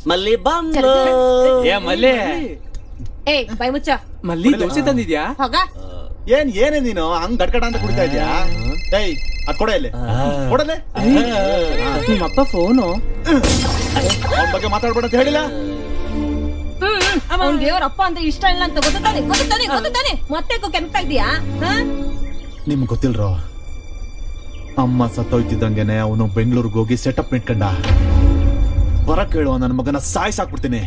ಮಲ್ಲಿ ಬಂದು ಮಲ್ಲಿ ಬೈ ಮುಚ್ಚ. ಮಲ್ಲಿ ದೋಸೆ ತಂದಿದ್ಯಾ? ಹೋಗ. ಏನೇ ನೀನು ಹಂಗ್ ಗಡ್ಕಡ ಅಂತ ಕುಡಿತಾ ಇದ್ಯಾ? ಏಯ್ ಅದ್ ಕೊಡ ಇಲ್ಲಿ, ಕೊಡಲೆ. ನಿಮ್ಮಪ್ಪ ಫೋನು. ಅವನ ಬಗ್ಗೆ ಮಾತಾಡ್ಬೇಡ ಅಂತ ಹೇಳಿಲ್ಲ. ಅವ್ನ್ಗೆ ಅವ್ರಪ್ಪ ಅಂದ್ರೆ ಇಷ್ಟ ಇಲ್ಲ ಅಂತ ಗೊತ್ತಾನೆ. ಮತ್ತೆ ಕೆಂಪ್ತಾ ಇದೀಯಾ? ನಿಮ್ಗೆ ಗೊತ್ತಿಲ್ರೋ, ಅಮ್ಮ ಸತ್ತೋಯ್ತಿದ್ದಂಗೆನೆ ಅವನು ಬೆಂಗಳೂರಿಗೆ ಹೋಗಿ ಸೆಟಪ್ ಇಟ್ಕೊಂಡ. ಬರಕ್ ಹೇಳುವ ನನ್ನ ಮಗನ ಸಾಯ್ಸಾಕ್ಬಿಡ್ತೀನಿ.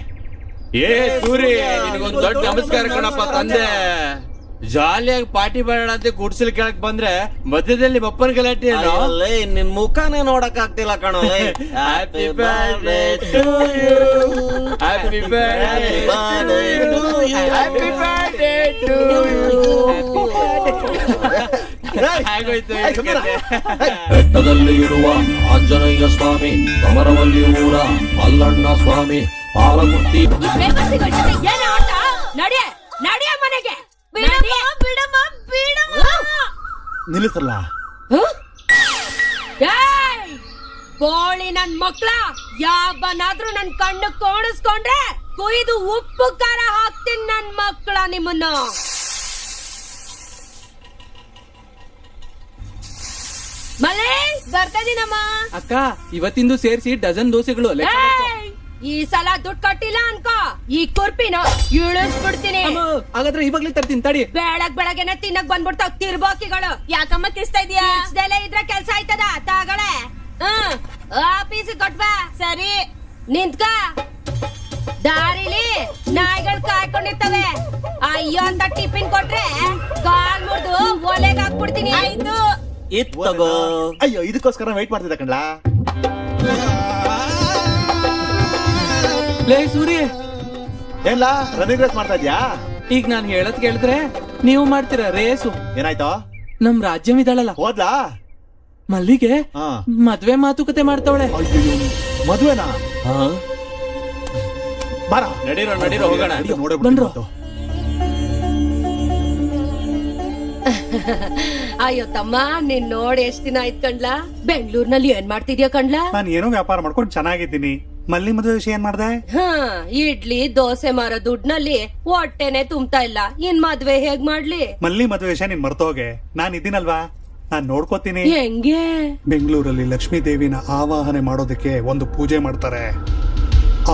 ಏ ಸೂರಿ, ನಿನಗೊಂದು ದೊಡ್ಡ ನಮಸ್ಕಾರ ಕಣಪ್ಪ ತಂದೆ. ಜಾಲಿಯಾಗಿ ಪಾರ್ಟಿ ಮಾಡೋಣ ಅಂತ ಗುಡ್ಸಲ್ ಕೆಳಕ್ ಬಂದ್ರೆ ಮಧ್ಯದಲ್ಲಿ ಬಪ್ಪನ್ ಗಲಾಟೆ. ನಿನ್ ಮುಖನೇ ನೋಡಕ್ ಆಗ್ತಿಲ್ಲ ಕಣೋ. Happy birthday to you, happy birthday to you, happy birthday to you. ಆಗೋಯ್ತು. ಬೆಟ್ಟದಲ್ಲಿ ಇರುವ ಆಂಜನೇಯ ಸ್ವಾಮಿ, ಕಮರವಲ್ಲಿ ಊರ ಮಲ್ಲಣ್ಣ ಸ್ವಾಮಿ, ಪಾಲಗುತ್ತಿ. ನಡಿಯ ಮನೆಗೆ. ನಿಲ್ಲಿಸಲ್ಲ. ಬೋಳಿ ನನ್ ಮಕ್ಳ, ಯಾವನಾದ್ರೂ ನನ್ ಕಣ್ಣು ಕೋಣಿಸ್ಕೊಂಡ್ರೆ ಕೊಯ್ದು ಉಪ್ಪು ಖಾರ ಹಾಕ್ತೀನಿ ನನ್ ಮಕ್ಳ ನಿಮ್ಮನ್ನ. ಮಲೆ ಬರ್ತಾ ಇದೀನಮ್ಮ. ಅಕ್ಕ, ಇವತ್ತಿಂದು ಸೇರಿಸಿ ಡಜನ್ ದೋಸೆಗಳು. ಈ ಸಲ ದುಡ್ಡು ಕಟ್ಟಿಲ್ಲ ಅನ್ಕೋ, ಈ ಕುರ್ಪಿನ ಇಳಿಸ್ಬಿಡ್ತೀನಿ. ಹಾಗಾದ್ರೆ ಇವಾಗ್ಲೇ ತರ್ತೀನಿ ತಡಿ. ಬೆಳಗ್ಗೆನೆ ತಿನ್ನಕ್ ಬಂದ್ಬಿಡ್ತಾವ್ ತಿರ್ಬೋಕಿಗಳು. ಯಾಕಮ್ಮ ಕಿಸ್ತಾ ಇದೀಯಾ? ಇದ್ರೆ ಕೆಲ್ಸ ಆಯ್ತದ ತಾಗಳೆ. ಆಫೀಸ್ ಕೊಟ್ಬಾ. ಸರಿ ನಿಂತ್ಕ. ದಾರಿಲಿ ನಾಯಿಗಳು ಕಾಯ್ಕೊಂಡಿರ್ತವೆ. ಅಯ್ಯೋ ಅಂತ ಟಿಫಿನ್ ಕೊಟ್ರೆ ಕಾಲ್ ಮುರಿದು ಒಲೆಗೆ ಹಾಕ್ಬಿಡ್ತೀನಿ. ಆಯ್ತು ಇತ್ತಗೋ. ಅಯ್ಯೋ, ಇದಕ್ಕೋಸ್ಕರ ವೆಯ್ಟ್ ಮಾಡ್ತಿದ್ದ ಕಣ್ಲಾ. ಲೇ ಸೂರಿ, ಏನ್ಲಾ ರನ್ನಿಂಗ್ ರೇಸ್ ಮಾಡ್ತಾ ಇದ್ಯಾ? ಈಗ ನಾನ್ ಹೇಳದ್ ಕೇಳಿದ್ರೆ ನೀವು ಮಾಡ್ತೀರಾ ರೇಸು? ಏನಾಯ್ತು? ನಮ್ ರಾಜ್ಯಂ ಇದ್ದಾಳಲ್ಲ, ಹೋದ್ಲಾ? ಮಲ್ಲಿಗೆ ಮದ್ವೆ ಮಾತುಕತೆ ಮಾಡ್ತಾವಳೆ. ಮದ್ವೆನಾ? ಬಾರ, ನಡೀರೋ ಹೋಗೋಣ. ಬನ್ರೋ. ಅಯ್ಯೋ ತಮ್ಮ, ನೀನ್ ನೋಡಿ ಎಷ್ಟ್ ದಿನ ಆಯ್ತು ಕಣ್ಲಾ. ಬೆಂಗಳೂರಿನಲ್ಲಿ ಏನ್ ಮಾಡ್ತಿದ್ಯಾ ಕಣ್ಲಾ? ನಾನು ಏನೋ ವ್ಯಾಪಾರ ಮಾಡ್ಕೊಂಡು ಚೆನ್ನಾಗಿದ್ದೀನಿ. ಮಲ್ಲಿ ಮದುವೆ ವಿಷಯ ಏನ್ ಮಾಡ್ದೆ? ಇಡ್ಲಿ ದೋಸೆ ಮಾರೋ ದುಡ್ನಲ್ಲಿ ಹೊಟ್ಟೆನೆ ತುಂಬ್ತಾ ಇಲ್ಲ, ಇನ್ ಮದ್ವೆ ಹೇಗ್ ಮಾಡ್ಲಿ? ಮಲ್ಲಿ ಮದುವೆ ವಿಷಯ ನೀನ್ ಮರ್ತೋಗೆ. ನಾನ್ ಇದ್ದೀನಲ್ವಾ, ನಾನ್ ನೋಡ್ಕೋತೀನಿ. ಹೆಂಗೆ? ಬೆಂಗಳೂರಲ್ಲಿ ಲಕ್ಷ್ಮೀ ದೇವಿನ ಆವಾಹನೆ ಮಾಡೋದಕ್ಕೆ ಒಂದು ಪೂಜೆ ಮಾಡ್ತಾರೆ.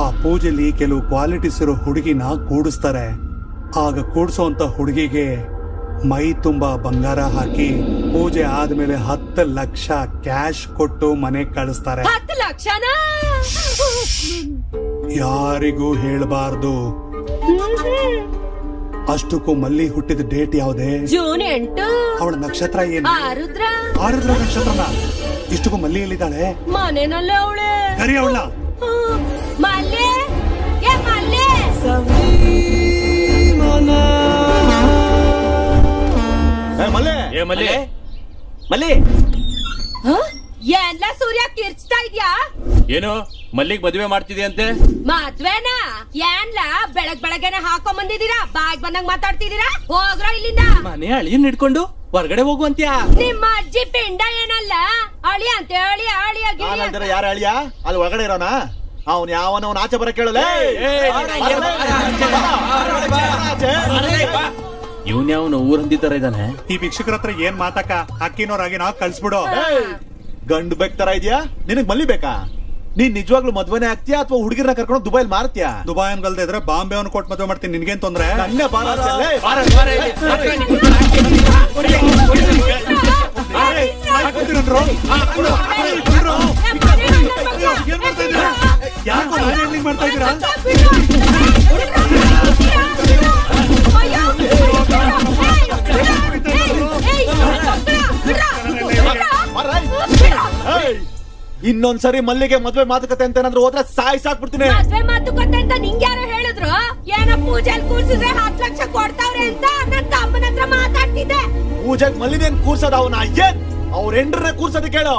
ಆ ಪೂಜೆಲಿ ಕೆಲವು ಕ್ವಾಲಿಟೀಸ್ ಇರೋ ಹುಡುಗಿನ ಕೂಡಿಸ್ತಾರೆ. ಆಗ ಕೂಡ್ಸೋಂತ ಹುಡುಗಿಗೆ ಮೈ ತುಂಬಾ ಬಂಗಾರ ಹಾಕಿ ಪೂಜೆ ಆದ್ಮೇಲೆ 10 ಲಕ್ಷ ಕ್ಯಾಶ್ ಕೊಟ್ಟು ಮನೆ ಕಳಿಸ್ತಾರೆ. 10 ಲಕ್ಷನಾ? ಯಾರಿಗೂ ಹೇಳ್ಬಾರ್ದು. ಅಷ್ಟಕ್ಕೂ ಮಲ್ಲಿ ಹುಟ್ಟಿದ ಡೇಟ್ ಯಾವ್ದೇ? ಜೂನ್ 8. ಅವಳ ನಕ್ಷತ್ರ ಏನು? ಆರುದ್ರ. ಆರುದ್ರ ನಕ್ಷತ್ರನ. ಇಷ್ಟಕ್ಕೂ ಮಲ್ಲಿ ಎಲ್ಲಿದ್ದಾಳೆ? ಮನೆನಲ್ಲೇ ಅವಳೆ. ಕರಿ ಅವಳ. ಮಲ್ಲೆ, ಏ ಮಲ್ಲೆ. ಮಲ್ಲಿ ಎಲ್ಲ ಸೂರ್ಯ ಕಿರ್ಚ್ತಾ ಇದ್ಯಾ? ಏನು ಮಲ್ಲಿಗ್ ಮದ್ವೆ ಮಾಡ್ತಿದ್ಯಂತೆ? ಮದ್ವೆನಾ? ಏನ್ಲ ಬೆಳಗ್ಗೆನೆ ಹಾಕೊಂಡ್ ಬಂದಿದ್ದೀರಾ? ಬಾಗ್ ಬಂದಂಗ್ ಮಾತಾಡ್ತಿದ್ದೀರಾ? ಹೋಗ್ರ ಇಲ್ಲಿಂದ. ಮನೆ ಅಳಿಯನ್ ಹಿಡ್ಕೊಂಡು ಹೊರಗಡೆ ಹೋಗುವಂತ್ಯಾ? ನಿಮ್ಮ ಅಜ್ಜಿ ಪಿಂಡ ಏನಲ್ಲ ಅಳಿ ಅಂತ ಹೇಳಿ ಯಾರ ಅಳಿಯ? ಅಲ್ಲಿ ಒಳಗಡೆ ಇರೋನ ಅವನ್ ಯಾವನ ಆಚೆ ಬರ ಕೇಳಲ್ಲ. ಇವ್ನ್ಯಾವನು ಊರ್ ಹಂದಿತರ ಇದ್ದಾನೆ. ಈ ಭಿಕ್ಷುಕರ ಹತ್ರ ಏನ್ ಮಾತಕ್ಕ? ಅಕ್ಕಿನೋರಾಗಿ ನಾವ್ ಕಳ್ಸ್ಬಿಡು. ಗಂಡು ಬೇಕ್ ತರ ಇದ್ಯಾ? ನಿನಗ್ ಮಲ್ಲಿ ಬೇಕಾ? ನೀನ್ ನಿಜವಾಗ್ಲೂ ಮದ್ವೆನೆ ಆಗ್ತೀಯಾ ಅಥವಾ ಹುಡುಗಿರನ್ನ ಕರ್ಕೊಂಡು ದುಬೈಲ್ ಮಾರ್ತೀಯಾ? ದುಬೈ ಅನ್ಗಲ್ದೆ ಇದ್ರೆ ಬಾಂಬೆ ಅವ್ನು ಕೊಟ್ಟು ಮದ್ವೆ ಮಾಡ್ತೀನಿ. ನಿನ್ಗೇನ್ ತೊಂದ್ರೆ? ನನ್ನೇ ಯಾಕೋ ಮಾಡ್ತಾ ಇದ್ದೀರಾ? ಇನ್ನೊಂದ್ಸರಿ ಮಲ್ಲಿಗೆ ಮದ್ವೆ ಮಾತುಕತೆ ಅಂತ ಏನಾದ್ರು ಹೋದ್ರೆ ಸಾಕ್ಬಿಡ್ತೀನಿ. ಮದ್ವೆ ಮಾತುಕತೆ ಅಂತ ನಿಂಗೆ ಯಾರು ಹೇಳಿದ್ರು? ಏನೋ ಪೂಜೆಲ್ ಕೂರ್ಸಿದ್ರೆ 10 ಲಕ್ಷ ಕೊಡ್ತಾವ್ರೆ ಅಂತ ನನ್ ತಮ್ಮನ ಹತ್ರ ಮಾತಾಡ್ತಿದ್ದೆ. ಪೂಜೆಗ್ ಮಲ್ಲಿನೇನ್ ಕೂರ್ಸೋದ? ಅವನ ಅವ್ರ ಹೆಂಡ್ರನ್ನೇ ಕೂರ್ಸೋದ್ ಕೇಳು.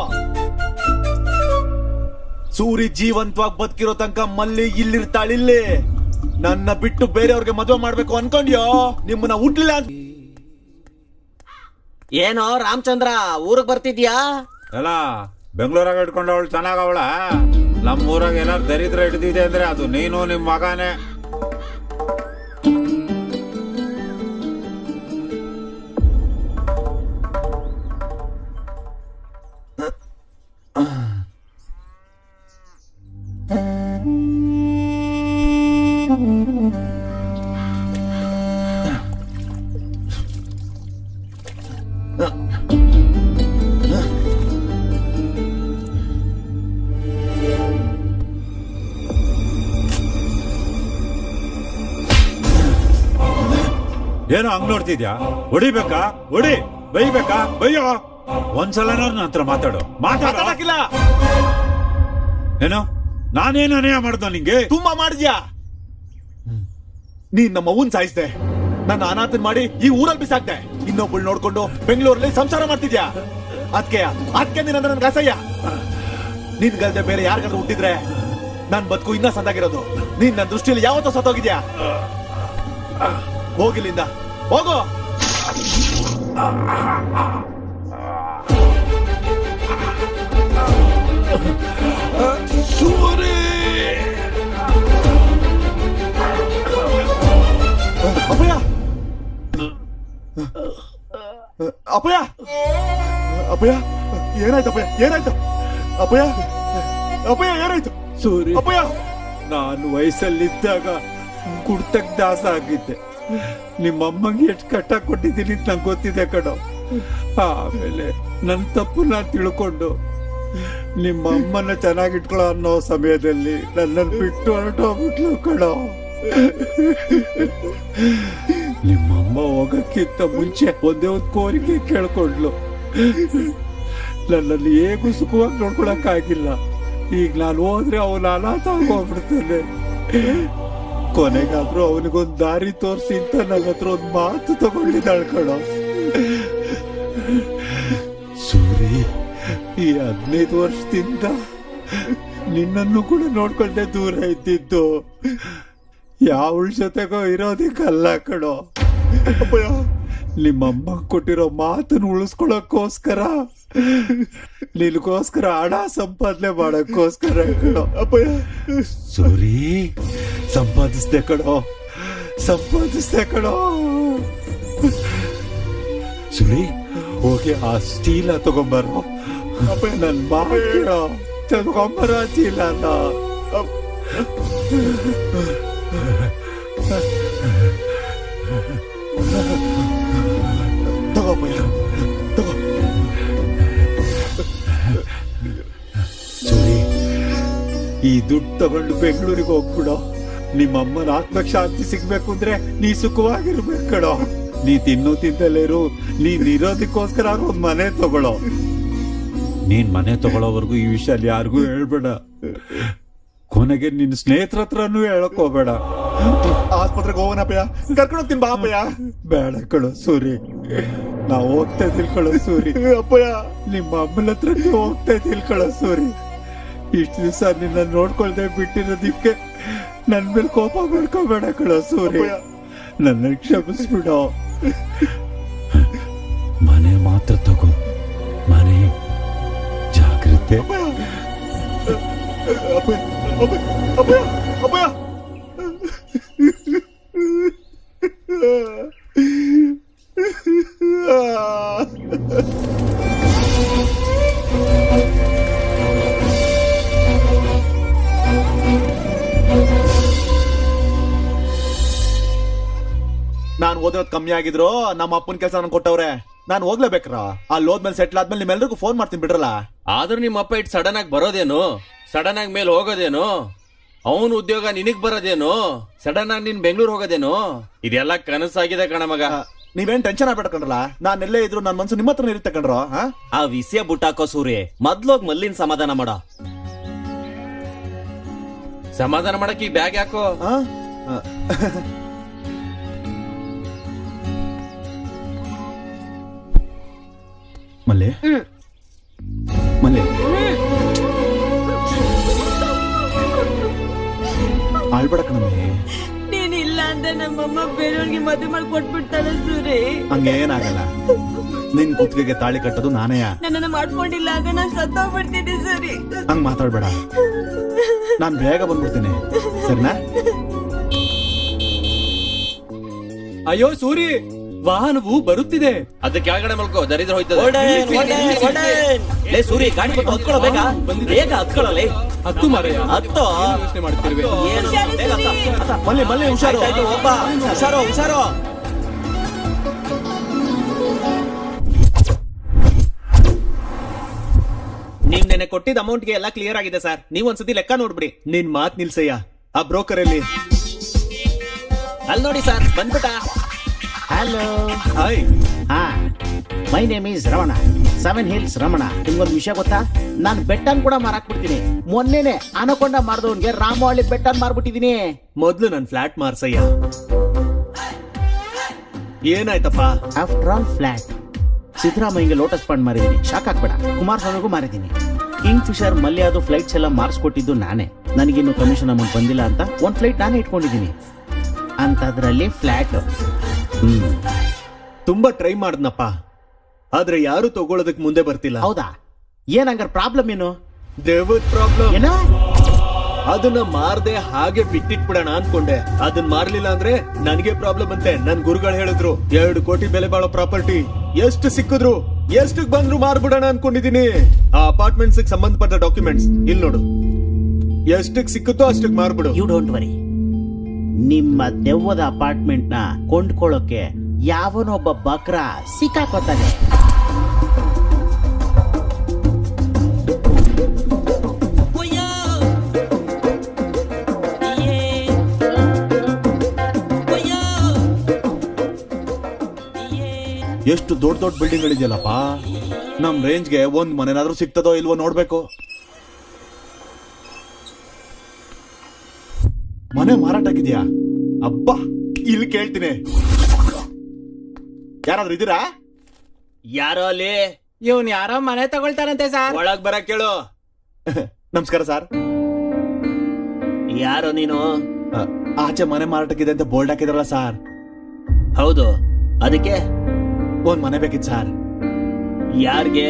ಸೂರಿ ಜೀವಂತವಾಗಿ ಬದುಕಿರೋ ತನಕ ಮಲ್ಲಿ ಇಲ್ಲಿರ್ತಾಳಿಲ್ಲಿ. ನನ್ನ ಬಿಟ್ಟು ಬೇರೆಯವ್ರಿಗೆ ಮದ್ವೆ ಮಾಡ್ಬೇಕು ಅನ್ಕೊಂಡ್ಯೋ? ನಿಮ್ಮನ್ನ ಹುಟ್ಲಿಲ್ಲ. ಏನೋ ರಾಮಚಂದ್ರ, ಊರಿಗೆ ಬರ್ತಿದ್ಯಾ? ಎಲ್ಲ ಬೆಂಗಳೂರಾಗ ಇಟ್ಕೊಂಡು ಅವಳು ಚೆನ್ನಾಗವಳ. ನಮ್ಮೂರಾಗ ಏನಾರು ದರಿದ್ರ ಹಿಡಿದಿದೆ ಅಂದ್ರೆ ಅದು ನೀನು ನಿಮ್ ಮಗನೇ. ಏನೋ ಹಂಗ್ ನೋಡ್ತಿದ್ಯಾ? ಹೊಡಿಬೇಕಾ? ಹೊಡಿ. ಬೈಬೇಕಾ? ಬೈಯೋ. ಒಂದ್ಸಲ ನನ್ನ ಹತ್ರ ಮಾತಾಡೋಕಿಲ್ಲ. ಏನೋ ನಾನೇನು ಅನ್ಯಾಯ ಮಾಡ್ದ ನಿಂಗೆ? ತುಂಬಾ ಮಾಡಿದ್ಯಾ. ನೀನ್ ನಮ್ಮ ಅವ್ವನ್ ಸಾಯಿಸ್ದೆ, ನನ್ನ ಅನಾಥನ್ ಮಾಡಿ ಈ ಊರಲ್ಲಿ ಬಿಸಾಕ್ದೆ, ಇನ್ನೊಬ್ಬಳು ನೋಡ್ಕೊಂಡು ಬೆಂಗಳೂರಲ್ಲಿ ಸಂಸಾರ ಮಾಡ್ತಿದ್ಯಾ. ಅದಕ್ಕೆ ನೀನ್ ನನ್ಗೆ ಅಸಹ್ಯ. ನಿನ್ ಗಲ್ದೆ ಬೇರೆ ಯಾರಿಗಾದ್ರೂ ಹುಟ್ಟಿದ್ರೆ ನನ್ ಬದುಕು ಇನ್ನ ಸಂದಾಗಿರೋದು. ನೀನ್ ನನ್ನ ದೃಷ್ಟಿಯಲ್ಲಿ ಯಾವತ್ತೂ ಸತ್ತೋಗಿದ್ಯಾ. ಹೋಗಿಲ್ಲಿಂದ ಹೋಗೋ. ಅಪ್ಪಯ್ಯ, ಅಪ್ಪಯ್ಯ, ಅಪ್ಪಯ್ಯ, ಏನಾಯ್ತು ಅಪ್ಪಯ್ಯ? ಏನಾಯ್ತು ಅಪ್ಪಯ್ಯ? ಅಪ್ಪಯ್ಯ ಏನಾಯ್ತು? ಸೂರಿ, ಅಪ್ಪಯ್ಯ, ನಾನು ವಯಸ್ಸಲ್ಲಿದ್ದಾಗ ಕುಡ್ತಕ್ ದಾಸ ಆಗಿದ್ದೆ. ನಿಮ್ಮಮ್ಮಂಗೆ ಎಷ್ಟು ಕಟ್ಟ ಕೊಟ್ಟಿದ್ದೀನಿ ಅಂತ ನಂಗೆ ಗೊತ್ತಿದೆ ಕಣೋ. ಆಮೇಲೆ ನನ್ನ ತಪ್ಪು ನಾನು ತಿಳ್ಕೊಂಡು ನಿಮ್ಮ ಅಮ್ಮನ ಚೆನ್ನಾಗಿಟ್ಕೊಳ್ಳೋ ಅನ್ನೋ ಸಮಯದಲ್ಲಿ ನನ್ನನ್ನು ಬಿಟ್ಟು ಹೊರಟೋಗ್ಬಿಟ್ಲು ಕಣೋ. ನಿಮ್ಮಮ್ಮ ಹೋಗಕ್ಕಿಂತ ಮುಂಚೆ ಒಂದೇ ಒಂದು ಕೋರಿಕೆ ಕೇಳ್ಕೊಂಡ್ಲು. ನನ್ನಲ್ಲಿ ಹೇಗೂ ಸುಖವಾಗಿ ನೋಡ್ಕೊಳಕ್ಕಾಗಿಲ್ಲ. ಈಗ ನಾನು ಹೋದ್ರೆ ಅವನು ಅನಾಥ ಆಗೋಗ್ಬಿಡ್ತಾನೆ. ಕೊನೆಗಾದ್ರೂ ಅವನಿಗೊಂದು ದಾರಿ ತೋರಿಸಿ ಅಂತ ನನ್ನ ಹತ್ರ ಒಂದು ಮಾತು ತಗೊಂಡಿದ್ದಾಳೆ ಕಣೋ. ಸೂರಿ, ಈ 15 ವರ್ಷದಿಂದ ನಿನ್ನನ್ನು ಕೂಡ ನೋಡ್ಕೊಂಡೆ ದೂರ ಇದ್ದಿದ್ದು. ಯಾವಳ ಜೊತೆಗೋ ಇರೋದಿಕ್ಕಲ್ಲ ಕಣೋ. ನಿಮ್ಮಮ್ಮ ಕೊಟ್ಟಿರೋ ಮಾತನ್ನು ಉಳಿಸ್ಕೊಳಕ್ಕೋಸ್ಕರ, ನಿನಗೋಸ್ಕರ ಹಣ ಸಂಪಾದನೆ ಮಾಡಕ್ಕೋಸ್ಕರ ಕಣೋ. ಅಪ್ಪಯ್ಯ, ಸೂರಿ, ಸಂಪಾದಿಸ್ದೆ ಕಣೋ, ಸಂಪಾದಿಸ್ದೆ ಕಣೋ. ಸೂರಿ, ಹೋಗಿ ಆ ಚೀಲ ತಗೊಂಬರೋ. ಅಪ್ಪಯ್ಯ, ನನ್ ಮಾಡ ತಗೊಂಬರ ಚೀಲನ. ತಗೋಪ್ಪಯ್ಯ, ತಗೋ. ಸೂರಿ, ಈ ದುಡ್ಡು ತಗೊಂಡು ಬೆಂಗಳೂರಿಗೆ ಹೋಗ್ಬಿಡೋ. ನಿಮ್ಮಮ್ಮನ ಆತ್ಮಕ್ಕೆ ಶಾಂತಿ ಸಿಗ್ಬೇಕು ಅಂದ್ರೆ ನೀ ಸುಖವಾಗಿರ್ಬೇಕು ಕಣೋ. ನೀ ತಿನ್ನಲೇರು. ನೀನ್ ಇರೋದಕ್ಕೋಸ್ಕರ ಒಂದ್ ಮನೆ ತಗೊಳ್ಳೋ. ನೀನ್ ಮನೆ ತಗೊಳ್ಳೋವರೆಗೂ ಈ ವಿಷಯ ಯಾರಿಗೂ ಹೇಳ್ಬೇಡ. ಕೊನೆಗೆ ನಿನ್ನ ಸ್ನೇಹಿತರ ಹತ್ರನೂ ಹೇಳಕ್ ಹೋಗ್ಬೇಡ. ಆಸ್ಪತ್ರೆಗೆ ಹೋಗೋಣಪ್ಪಯ್ಯ, ಕರ್ಕೊಂಡು ಹೋಗ್ತೀನಿ ಬಾ ಅಪ್ಪಯ್ಯ. ಬೇಡ ಕಣೋ ಸೂರಿ, ನಾವು ಹೋಗ್ತಾ ತಿಳ್ಕೊಳ್ಳೋ ಸೂರಿ. ಅಪ್ಪಯ್ಯ, ನಿಮ್ಮ ಅಮ್ಮನ ಹತ್ರಕ್ಕೆ ಹೋಗ್ತಾ ತಿಳ್ಕೊಳ್ಳೋ ಸೂರಿ. ಇಷ್ಟು ದಿವಸ ನಿನ್ನ ನೋಡ್ಕೊಳ್ದೆ ಬಿಟ್ಟಿರೋದಿಕ್ಕೆ ನನ್ ಮೇಲೆ ಕೋಪ ಮಾಡ್ಕೋಬೇಡ ಕಣೋ ಸೂರಿ. ನನ್ನ ಕ್ಷಮಿಸ್ಬಿಡೋ. ಮನೆ ಮಾತ್ರ ತಗೋ, ಮನೆ ಜಾಗ್ರತೆ. ಅಪ್ಪಯ್ಯ, ಅಪ್ಪಯ್ಯ, ಅಪ್ಪಯ್ಯ. ನಾನು ಓದೋದ್ ಕಮ್ಮಿ ಆಗಿದ್ರು ನಮ್ಮ ಅಪ್ಪನ ಕೆಲಸ ನನ್ ಕೊಟ್ಟವ್ರೆ. ನಾನು ಹೋಗ್ಲೇಬೇಕ್ರ. ಅಲ್ಲಿ ಹೋದ್ಮೇಲೆ ಸೆಟ್ಲ್ ಆದ್ಮೇಲೆ ನಿಮ್ಮೆಲ್ರಿಗೂ ಫೋನ್ ಮಾಡ್ತೀನಿ ಬಿಡ್ರಲ್ಲ. ಆದ್ರೂ ನಿಮ್ಮ ಅಪ್ಪ ಇಟ್ಟು ಸಡನ್ ಆಗಿ ಬರೋದೇನು, ಸಡನ್ ಆಗಿ ಮೇಲೆ ಹೋಗೋದೇನು, ಅವನು ಉದ್ಯೋಗ ನಿನಗ್ ಬರೋದೇನು, ಸಡನ್ ಆಗಿ ನೀನ್ ಬೆಂಗಳೂರು ಹೋಗೋದೇನು, ಇದೆಲ್ಲ ಕನಸಾಗಿದೆ ಕಣ ಮಗ. ನೀವೇನ್ ಟೆನ್ಷನ್ ಆಗ್ಬೇಕಂಡ್ರಲ್ಲ. ನಾನ್ ಎಲ್ಲೇ ಇದ್ರು ನನ್ ಮನ್ಸು ನಿಮ್ಮ ಹತ್ರ ಇರುತ್ತೆ ಕಣ್ರೋ. ಆ ವಿಷಯ ಬುಟ್ಟಾಕೋ ಸೂರಿ. ಮೊದ್ಲೋಗ್ ಮಲ್ಲಿನ ಸಮಾಧಾನ ಮಾಡೋ. ಸಮಾಧಾನ ಮಾಡಕ್ ಈ ಬ್ಯಾಗ್ ಯಾಕೋ? ಮಲ್ಲೆ, ಮಲ್ಲೆ, ಆಳ್ಬೇಡ ಕಣಮ್ಮೆ. ನೀನಿಲ್ಲ ಅಂದ್ರೆ ನಮ್ಮಮ್ಮ ಬೇರೆಯವ್ರಿಗೆ ಮದುವೆ ಮಾಡಿ ಕೊಟ್ಬಿಡ್ತಾಳೆ ಸೂರಿ. ಹಂಗೇನಾಗಲ್ಲ. ನಿನ್ ಕುತ್ತಿಗೆಗೆ ತಾಳಿ ಕಟ್ಟೋದು ನಾನೇ. ನನ್ನನ್ನ ಮಾಡ್ಕೊಂಡಿಲ್ಲ ಅಂದ್ರೆ ನಾನು ಸತ್ತೋಗ್ಬಿಡ್ತೀನಿ ಸರಿ. ಹಂಗ್ ಮಾತಾಡ್ಬೇಡ, ನಾನ್ ಬೇಗ ಬಂದ್ಬಿಡ್ತೀನಿ, ಸರಿನಾ? ಅಯ್ಯೋ ಸೂರಿ, ವಾಹನವು ಬರುತ್ತಿದೆ. ಅದಕ್ಕೆ ಕೆಳಗಡೆ ಮಲ್ಕೋ, ದರಿದ್ರ ಹೋಯ್ತದೆ. ಲೇ ಸೂರಿ, ಗಾಡಿ ಕೊಟ್ಟು ಹತ್ಕೊಳ್ಳೋ ಬೇಗ, ಬೇಗ ಹತ್ಕೊಳ್ಳಲೇ. ಹತ್ತು ಮಾರಯ್ಯ, ಹತ್ತೋ. ಯೋಚನೆ ಮಾಡ್ತಿರ್ವೆ. ಏನು ಬೇಗ ಹತ್ತ. ಮಲ್ಲಿ ಮಲ್ಲಿ ಹುಷಾರು. ಆಯ್ತಾಯ್ತು, ಒಬ್ಬ ಹುಷಾರೋ ಹುಷಾರೋ. ನೀವ್ ನೆನೆ ಕೊಟ್ಟಿದ್ದ ಅಮೌಂಟ್ ಗೆ ಎಲ್ಲ ಕ್ಲಿಯರ್ ಆಗಿದೆ ಸರ್. ನೀವ್ ಒಂದ್ಸತಿ ಲೆಕ್ಕ ನೋಡ್ಬಿಡಿ. ನಿನ್ ಮಾತ್ ನಿಲ್ಸಯ್ಯ. ಆ ಬ್ರೋಕರ್ ಎಲ್ಲಿ? ಅಲ್ಲಿ ನೋಡಿ ಸರ್, ಬಂದ್ಬಿಟ್ಟ. Hello, hi. ಹಾ, my name is Ramana, 7 Hills Ramana. ನಿಮ್ಗೊಂದು ವಿಷಯ ಗೊತ್ತಾ? ನಾನು ಬೆಟ್ಟನ್ ಕೂಡ ಮಾರಾಕ್ಬಿಡ್ತೀನಿ. ಮೊನ್ನೆನೆ ಅನಕೊಂಡ ಮಾರ್ದವನ್ಗೆ ರಾಮವಳ್ಳಿ ಬೆಟ್ಟನ್ ಮಾರ್ಬಿಟ್ಟಿದೀನಿ. ಮೊದ್ಲು ನನ್ ಫ್ಲಾಟ್ ಮಾರ್ಸಯ್ಯ. ಏನಾಯ್ತಪ್ಪ? After all flat. ಸಿದ್ದರಾಮಯ್ಯಗೆ ಲೋಟಸ್ ಫಂಡ್ ಮಾರಿದೀನಿ, ಶಾಕ್ ಆಗ್ಬೇಡ. ಕುಮಾರಸ್ವಾಮಿಗೂ ಮಾರಿದೀನಿ. ಕಿಂಗ್ ಫಿಶರ್ ಮಲ್ಯಾದು ಫ್ಲೈಟ್ಸ್ ಎಲ್ಲ ಮಾರ್ಸ್ಕೊಟ್ಟಿದ್ದು ನಾನೇ. ನನಗಿನ್ನು ಕಮಿಷನ್ ಅಮೌಂಟ್ ಬಂದಿಲ್ಲ ಅಂತ ಒಂದ್ ಫ್ಲೈಟ್ ನಾನೇ ಇಟ್ಕೊಂಡಿದ್ದೀನಿ. ಅಂತದ್ರಲ್ಲಿ ಫ್ಲಾಟ್. ತುಂಬಾ ಟ್ರೈ ಮಾಡ್ದನಪ್ಪ, ಆದ್ರೆ ಯಾರು ತಗೊಳ್ಳೋದಕ್ ಮುಂದೆ ಬರ್ತಿಲ್ಲ. ಹೌದಾ? ಏನಂಗಾರ ಪ್ರಾಬ್ಲಮ್ ಏನು? ದೇವದ್ ಪ್ರಾಬ್ಲಮ್. ಏನೋ ಅದನ್ನ ಮಾರ್ದೆ ಹಾಗೆ ಬಿಟ್ಟಿಟ್ಬಿಡೋಣ ಅನ್ಕೊಂಡೆ. ಅದನ್ನ ಮಾರ್ಲಿಲ್ಲ ಅಂದ್ರೆ ನನಗೆ ಪ್ರಾಬ್ಲಮ್ ಅಂತೆ. ನನ್ ಗುರುಗಳು ಹೇಳಿದ್ರು 2 ಕೋಟಿ ಬೆಲೆ ಬಾಳೋ ಪ್ರಾಪರ್ಟಿ ಎಷ್ಟು ಸಿಕ್ಕಿದ್ರು ಎಷ್ಟಕ್ ಬಂದ್ರು ಮಾರ್ಬಿಡೋಣ ಅನ್ಕೊಂಡಿದೀನಿ. ಆ ಅಪಾರ್ಟ್ಮೆಂಟ್ಸ್ ಸಂಬಂಧಪಟ್ಟ ಡಾಕ್ಯುಮೆಂಟ್ಸ್ ಇಲ್ಲಿ ನೋಡು. ಎಷ್ಟಕ್ ಸಿಕ್ಕುತ್ತೋ ಅಷ್ಟಕ್ ಮಾರ್ಬಿಡು. You don't worry. ನಿಮ್ಮ ದೆವ್ವದ ಅಪಾರ್ಟ್ಮೆಂಟ್ ನ ಕೊಂಡ್ಕೊಳ್ಳೋಕೆ ಯಾವನೊಬ್ಬ ಬಕ್ರ ಸಿಕ್ಕಾಕೋತಾನೆ. ಎಷ್ಟು ದೊಡ್ಡ ದೊಡ್ಡ ಬಿಲ್ಡಿಂಗ್ ಗಳಿದೆಯಲ್ಲಪ್ಪ. ನಮ್ ರೇಂಜ್ಗೆ ಒಂದ್ ಮನೆನಾದ್ರೂ ಸಿಗ್ತದೋ ಇಲ್ವೋ ನೋಡ್ಬೇಕು. ಮನೆ ಮಾರಾಟಕ್ಕಿದ್ಯಾ? ಅಬ್ಬಾ, ಇಲ್ಲಿ ಕೇಳ್ತೀನಿ. ಯಾರಾದ್ರೂ ಇದೀರಾ? ಯಾರೋ ಅಲ್ಲಿ ಇವನ್ ಯಾರೋ ಮನೆ ತಗೊಳ್ತಾರಂತೆ ಸರ್. ಒಳಗ್ ಬರ ಕೇಳು. ನಮಸ್ಕಾರ ಸರ್. ಯಾರೋ ನೀನು? ಆಚೆ ಮನೆ ಮಾರಾಟಕ್ಕಿದೆ ಅಂತ ಬೋರ್ಡ್ ಹಾಕಿದ್ರಲ್ಲ ಸರ್. ಹೌದು, ಅದಕ್ಕೆ ಒಂದ್ ಮನೆ ಬೇಕಿತ್ತು ಸರ್. ಯಾರ್ಗೆ?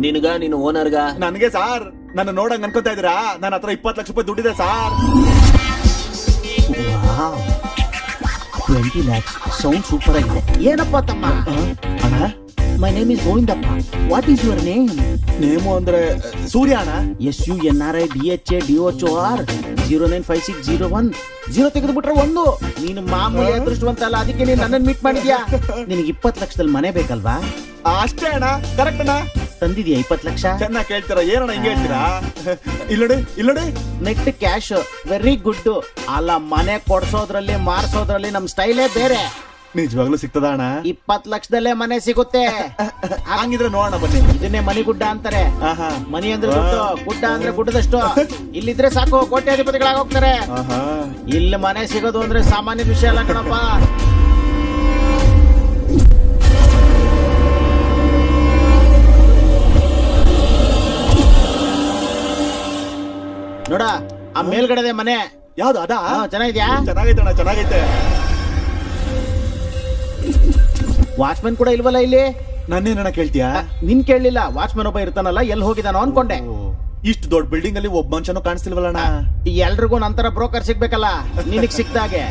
ನಿನ್ಗ, ನೀನು ಓನರ್ಗ? ನನಗೆ ಸಾರ್. ನನ್ನ ನೋಡಂಗ್ ಅನ್ಕೋತಾ ಇದೀರಾ? ನನ್ನ ಹತ್ರ 20 ಲಕ್ಷ ರೂಪಾಯಿ ದುಡ್ಡಿದೆ ಸಾರ್. 20 lakhs ಸೌಂಡ್ ಸೂಪರ್ ಆಗಿದೆ. ಏನಪ್ಪ ತಮ್ಮ? ಅಣ್ಣ, my name is Govindappa. What is your name? Name ಅಂದ್ರೆ ಸೂರ್ಯ ಅಣ್ಣ. SUNRIDHADOHOR 095601 0 ತೆಗೆದು ಬಿಟ್ರೆ 1. ನೀನು ಮಾಮೂಲಿ ಅದೃಷ್ಟವಂತ ಅಲ್ಲ, ಅದಕ್ಕೆ ನೀನು ನನ್ನನ್ನು ಮೀಟ್ ಮಾಡಿದ್ಯಾ. ನಿನಗೆ 20 ಲಕ್ಷದಲ್ಲಿ ಮನೆ ಬೇಕಲ್ವಾ? ಅಷ್ಟೇ ಅಣ್ಣ, ಕರೆಕ್ಟ್ ಅಣ್ಣ. ತಂದಿದ್ಯಾ 20 ಲಕ್ಷ? ಚೆನ್ನಾಗಿ ಕೇಳ್ತೀರಾ, ಏನಣ್ಣ ಹಿಂಗೆ ಹೇಳ್ತೀರಾ? ಇಲ್ಲೋಡಿ ನೆಟ್ ಕ್ಯಾಶ್. Very good. ಅಲ್ಲ, ಮನೆ ಕೊಡ್ಸೋದ್ರಲ್ಲಿ ಮಾರ್ಸೋದ್ರಲ್ಲಿ ನಮ್ ಸ್ಟೈಲೇ ಬೇರೆ. ನಿಜವಾಗ್ಲೂ ಸಿಗ್ತದ ಅಣ್ಣ? 20 ಲಕ್ಷದಲ್ಲೇ ಮನೆ ಸಿಗುತ್ತೆ. ಹಂಗಿದ್ರೆ ನೋಡೋಣ ಬನ್ನಿ. ಇದನ್ನೇ ಮನಿ ಗುಡ್ಡ ಅಂತಾರೆ. ಆಹಾ. ಮನಿ ಅಂದ್ರೆ ದುಡ್ಡು, ಗುಡ್ಡ ಅಂದ್ರೆ ಗುಡ್ಡದಷ್ಟು. ಇಲ್ಲಿದ್ರೆ ಸಾಕು, ಕೋಟ್ಯಾಧಿಪತಿಗಳಾಗೋಗ್ತಾರೆ. ಆಹಾ. ಇಲ್ಲಿ ಮನೆ ಸಿಗೋದು ಅಂದ್ರೆ ಸಾಮಾನ್ಯ ವಿಷಯ ಅಲ್ಲ ಕಣಪ್ಪ. ನೋಡ, ಆ ಮೇಲ್ಗಡೆ ಮನೆ ಯಾವ್ದು ಅದಾ? ಚೆನ್ನಾಗಿದ್ಯಾ? ಚೆನ್ನಾಗೈತೆ ಅಣ್ಣ, ಚೆನ್ನಾಗೈತೆ. ವಾಚ್ಮನ್ ಕೂಡ ಇಲ್ವಲ್ಲ ಇಲ್ಲಿ? ನನ್ನೇನಣ್ಣ ಕೇಳ್ತೀಯಾ? ನಿನ್ ಕೇಳಲಿಲ್ಲ. ವಾಚ್ಮನ್ ಒಬ್ಬ ಇರ್ತಾನಲ್ಲ, ಎಲ್ಲಿ ಹೋಗಿದಾನೋ ಅನ್ಕೊಂಡೆ. ಇಷ್ಟು ದೊಡ್ಡ ಬಿಲ್ಡಿಂಗ್ ಅಲ್ಲಿ ಒಬ್ಬ ಮನುಷ್ಯನೂ ಕಾಣಿಸ್ತಿಲ್ವಲ್ಲ ಅಣ್ಣ? ಎಲ್ರಿಗೂ ನಂತರ ಬ್ರೋಕರ್ ಸಿಗ್ಬೇಕಲ್ಲ, ನಿನಗ್ ಸಿಕ್ತಾಗೆ.